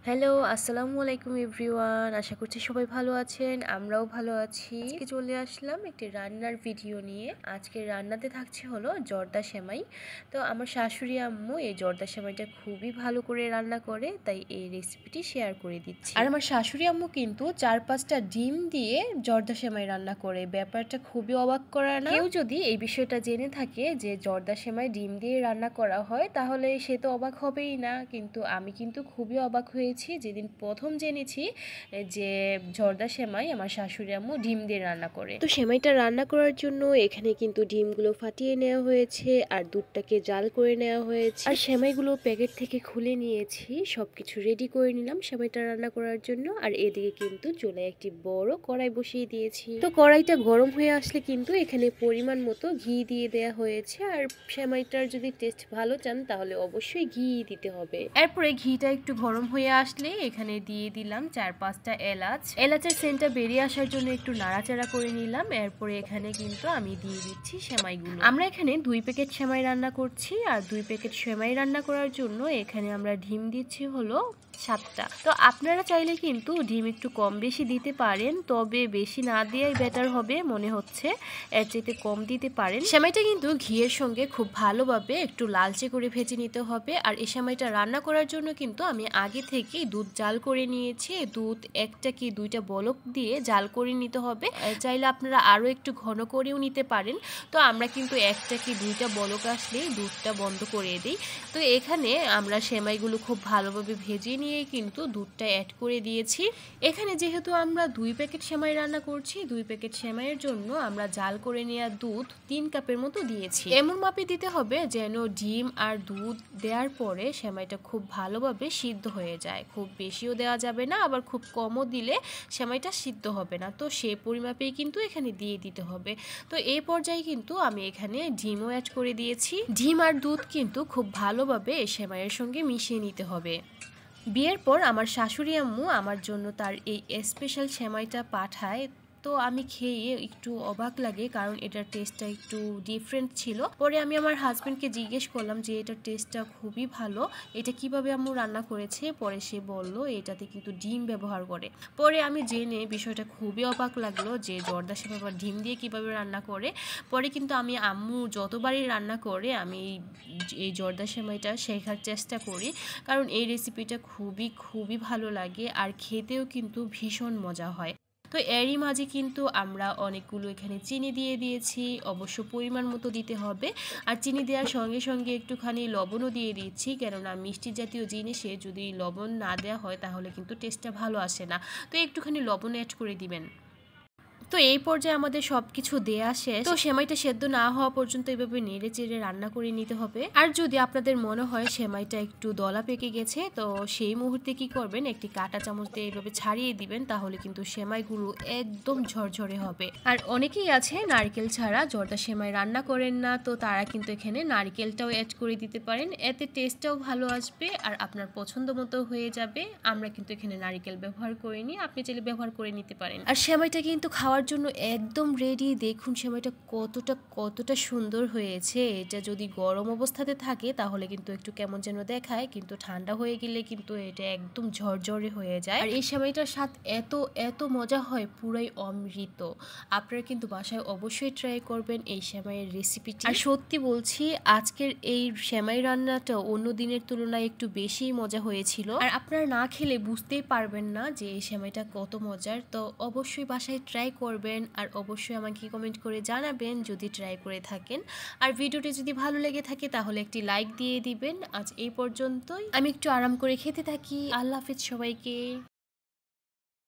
Hello, আসসালামু আলাইকুম everyone. আশা করছি সবাই ভালো আছেন, আমরাও ভালো আছি। আজকে চলে আসলাম একটি রান্নার ভিডিও নিয়ে। আজকের রান্নাতে থাকছে হলো জর্দা সেমাই। তো আমার শাশুড়ি আম্মু এই জর্দা সেমাইটা খুবই ভালো করে রান্না করে, তাই এই রেসিপিটি শেয়ার করে দিচ্ছি। আর আমার শাশুড়ি আম্মু কিন্তু 4-5টা ডিম দিয়ে জর্দা সেমাই রান্না করে। ব্যাপারটা খুবই অবাক করা না? কেউ যদি এই বিষয়টা জেনে থাকে যে জর্দা সেমাই ডিম দিয়ে রান্না করা হয়, তাহলে সে তো অবাক হবেই না। কিন্তু আমি কিন্তু খুবই অবাক হয়েছি যেদিন প্রথম জেনেছি যে জর্দা সেমাই আমার শাশুড়ি আম্মু ডিম দিয়ে রান্না করে। তো সেমাইটা রান্না করার জন্য এখানে কিন্তু ডিমগুলো ফাটিয়ে নেওয়া হয়েছে আর দুধটাকে জাল করে নেওয়া হয়েছে, আর সেমাইগুলো প্যাকেট থেকে খুলে নিয়েছি। সবকিছু রেডি করে নিলাম সেমাইটা রান্না করার জন্য। আর এদিকে কিন্তু চুলায় একটি বড় কড়াই বসিয়ে দিয়েছি। তো কড়াইটা গরম হয়ে আসলে কিন্তু এখানে পরিমাণ মতো ঘি দিয়ে দেওয়া হয়েছে। আর সেমাইটার যদি টেস্ট ভালো চান তাহলে অবশ্যই ঘি দিতে হবে। এরপরে ঘিটা একটু গরম হয়ে আসলে এখানে দিয়ে দিলাম 4-5টা এলাচ। এলাচের সেন্টটা বেরিয়ে আসার জন্য একটু নাড়াচাড়া করে নিলাম। এরপরে এখানে কিন্তু আমি দিয়ে দিচ্ছি সেমাইগুলো। আমরা এখানে 2 প্যাকেট সেমাই রান্না করছি, আর 2 প্যাকেট সেমাই রান্না করার জন্য এখানে আমরা ডিম দিচ্ছি হলো 7টা। তো আপনারা চাইলে কিন্তু ডিম একটু কম বেশি দিতে পারেন, তবে বেশি না দেওয়াই বেটার হবে মনে হচ্ছে, এর চাইতে কম দিতে পারেন। সেমাইটা কিন্তু ঘিয়ের সঙ্গে খুব ভালোভাবে একটু লালচে করে ভেজে নিতে হবে। আর এই সেমাইটা রান্না করার জন্য কিন্তু আমি আগে থেকেই দুধ জাল করে নিয়েছি। দুধ 1টা কি 2টা বলক দিয়ে জাল করে নিতে হবে। চাইলে আপনারা আরও একটু ঘন করেও নিতে পারেন। তো আমরা কিন্তু 1টা কি 2টা বলক আসলেই দুধটা বন্ধ করে দিই। তো এখানে আমরা সেমাইগুলো খুব ভালোভাবে ভেজে নিয়ে কিন্তু দুধটা অ্যাড করে দিয়েছি। এখানে যেহেতু আমরা 2 প্যাকেট সেমাই রান্না করছি, 2 প্যাকেট সেমাইয়ের জন্য আমরা জাল করে নেওয়া দুধ 3 কাপের মতো দিয়েছি। এমন মাপে দিতে হবে যেন ডিম আর দুধ দেওয়ার পরে সেমাইটা খুব ভালোভাবে সিদ্ধ হয়ে যায়। খুব বেশিও দেওয়া যাবে না, আবার খুব কমও দিলে সেমাইটা সিদ্ধ হবে না। তো সেই পরিমাপেই কিন্তু এখানে দিয়ে দিতে হবে। তো এই পর্যায়ে কিন্তু আমি এখানে ডিমও অ্যাড করে দিয়েছি। ডিম আর দুধ কিন্তু খুব ভালোভাবে সেমাইয়ের সঙ্গে মিশিয়ে নিতে হবে। বিয়ের পর আমার শাশুড়ি আম্মু আমার জন্য তার এই স্পেশাল সেমাইটা পাঠায়। তো আমি খেয়ে একটু অবাক লাগে, কারণ এটার টেস্টটা একটু ডিফারেন্ট ছিল। পরে আমি আমার হাজব্যান্ডকে জিজ্ঞেস করলাম যে এটার টেস্টটা খুবই ভালো, এটা কিভাবে আম্মু রান্না করেছে। পরে সে বলল এটাতে কিন্তু ডিম ব্যবহার করে। পরে আমি জেনে বিষয়টা খুবই অবাক লাগলো যে জর্দা সেমাই বা ডিম দিয়ে কিভাবে রান্না করে। পরে কিন্তু আমি আম্মু যতবারই রান্না করে আমি এই জর্দা সেমাইটা শেখার চেষ্টা করি, কারণ এই রেসিপিটা খুবই ভালো লাগে আর খেতেও কিন্তু ভীষণ মজা হয়। তো এরই মাঝে কিন্তু আমরা অনেকগুলো এখানে চিনি দিয়ে দিয়েছি, অবশ্য পরিমাণ মতো দিতে হবে। আর চিনি দেওয়ার সঙ্গে সঙ্গে একটুখানি লবণও দিয়ে দিচ্ছি, কেননা মিষ্টি জাতীয় জিনিসে যদি লবণ না দেওয়া হয় তাহলে কিন্তু টেস্টটা ভালো আসে না। তো একটুখানি লবণ অ্যাড করে দিবেন। তো এই পর্যায়ে আমাদের সবকিছু দেয়া শেষ। তো সেমাইটা সেদ্ধ না হওয়া পর্যন্ত এইভাবে নেড়ে চেড়ে রান্না করে নিতে হবে। আর যদি আপনাদের মনে হয় সেমাইটা একটু দলা পেকে গেছে, তো সেই মুহূর্তে কি করবেন, একটি কাঁটা চামচ দিয়ে এইভাবে ছাড়িয়ে দিবেন, তাহলে কিন্তু সেমাইগুলো একদম ঝরঝরে হবে। আর অনেকেই আছে নারকেল ছাড়া জর্দা সেমাই রান্না করেন না, তো তারা কিন্তু এখানে নারকেলটাও অ্যাড করে দিতে পারেন, এতে টেস্টটাও ভালো আসবে আর আপনার পছন্দ মতো হয়ে যাবে। আমরা কিন্তু এখানে নারকেল ব্যবহার করিনি, আপনি চাইলে ব্যবহার করে নিতে পারেন। আর সেমাইটা কিন্তু খাওয়ার জন্য একদম রেডি। দেখুন সেমাইটা কতটা সুন্দর হয়েছে। এটা যদি গরম অবস্থাতে থাকে তাহলে কিন্তু একটু কেমন যেন দেখায়, কিন্তু ঠান্ডা হয়ে গেলে কিন্তু এটা একদম ঝরঝরে হয়ে যায়। আর এই সেমাইটার স্বাদ এত মজা হয়, পুরাই অমৃত। আপনারা কিন্তু বাসায় অবশ্যই ট্রাই করবেন এই সেমাইয়ের রেসিপিটি। আর সত্যি বলছি, আজকের এই সেমাই রান্নাটা অন্য দিনের তুলনায় একটু বেশি মজা হয়েছিল। আর আপনারা না খেলে বুঝতেই পারবেন না যে এই সেমাইটা কত মজার। তো অবশ্যই বাসায় ট্রাই করবেন, আর অবশ্যই আমাকে কমেন্ট করে জানাবেন যদি ট্রাই করে থাকেন। আর ভিডিওটি যদি ভালো লেগে থাকে তাহলে একটি লাইক দিয়ে দিবেন। আজ এই পর্যন্তই, আমি একটু আরাম করে খেতে থাকি। আল্লাহ হাফেজ সবাইকে।